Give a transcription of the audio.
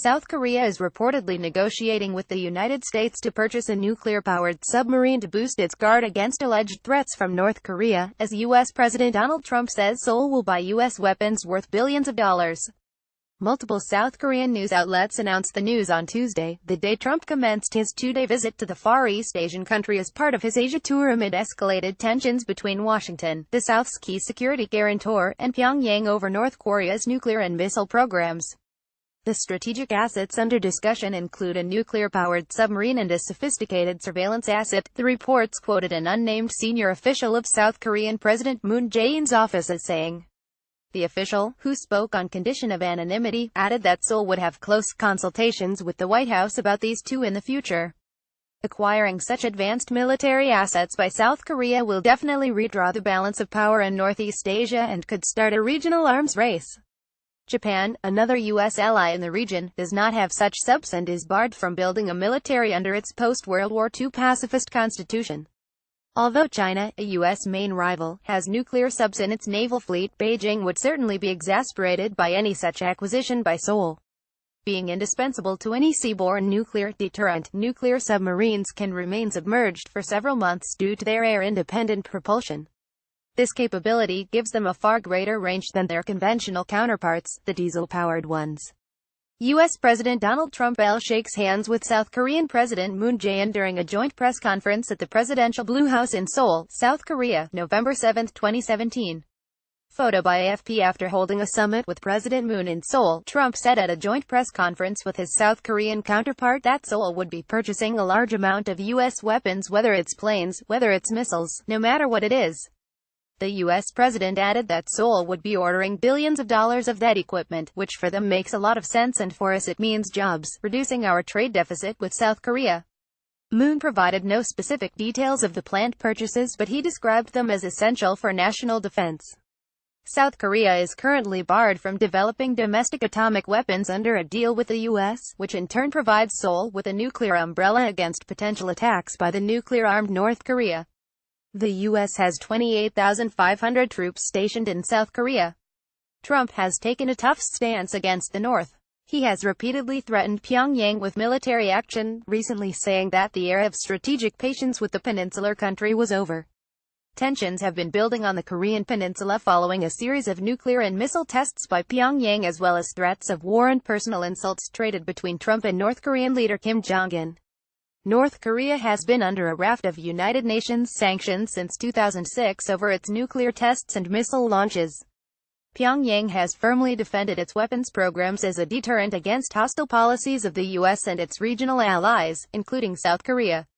South Korea is reportedly negotiating with the United States to purchase a nuclear-powered submarine to boost its guard against alleged threats from North Korea, as U.S. President Donald Trump says Seoul will buy U.S. weapons worth billions of dollars. Multiple South Korean news outlets announced the news on Tuesday, the day Trump commenced his two-day visit to the Far East Asian country as part of his Asia tour amid escalated tensions between Washington, the South's key security guarantor, and Pyongyang over North Korea's nuclear and missile programs. The strategic assets under discussion include a nuclear-powered submarine and a sophisticated surveillance asset, the reports quoted an unnamed senior official of South Korean President Moon Jae-in's office as saying. The official, who spoke on condition of anonymity, added that Seoul would have close consultations with the White House about these two in the future. Acquiring such advanced military assets by South Korea will definitely redraw the balance of power in Northeast Asia and could start a regional arms race. Japan, another U.S. ally in the region, does not have such subs and is barred from building a military under its post-World War II pacifist constitution. Although China, a U.S. main rival, has nuclear subs in its naval fleet, Beijing would certainly be exasperated by any such acquisition by Seoul. Being indispensable to any seaborne nuclear deterrent, nuclear submarines can remain submerged for several months due to their air-independent propulsion. This capability gives them a far greater range than their conventional counterparts, the diesel-powered ones. U.S. President Donald Trump shakes hands with South Korean President Moon Jae-in during a joint press conference at the Presidential Blue House in Seoul, South Korea, November 7, 2017. Photo by AFP. After holding a summit with President Moon in Seoul, Trump said at a joint press conference with his South Korean counterpart that Seoul would be purchasing a large amount of U.S. weapons, whether it's planes, whether it's missiles, no matter what it is. The U.S. president added that Seoul would be ordering billions of dollars of that equipment, which for them makes a lot of sense and for us it means jobs, reducing our trade deficit with South Korea. Moon provided no specific details of the planned purchases, but he described them as essential for national defense. South Korea is currently barred from developing domestic atomic weapons under a deal with the U.S., which in turn provides Seoul with a nuclear umbrella against potential attacks by the nuclear-armed North Korea. The U.S. has 28,500 troops stationed in South Korea. Trump has taken a tough stance against the North. He has repeatedly threatened Pyongyang with military action, recently saying that the era of strategic patience with the peninsular country was over. Tensions have been building on the Korean peninsula following a series of nuclear and missile tests by Pyongyang as well as threats of war and personal insults traded between Trump and North Korean leader Kim Jong-un. North Korea has been under a raft of United Nations sanctions since 2006 over its nuclear tests and missile launches. Pyongyang has firmly defended its weapons programs as a deterrent against hostile policies of the U.S. and its regional allies, including South Korea.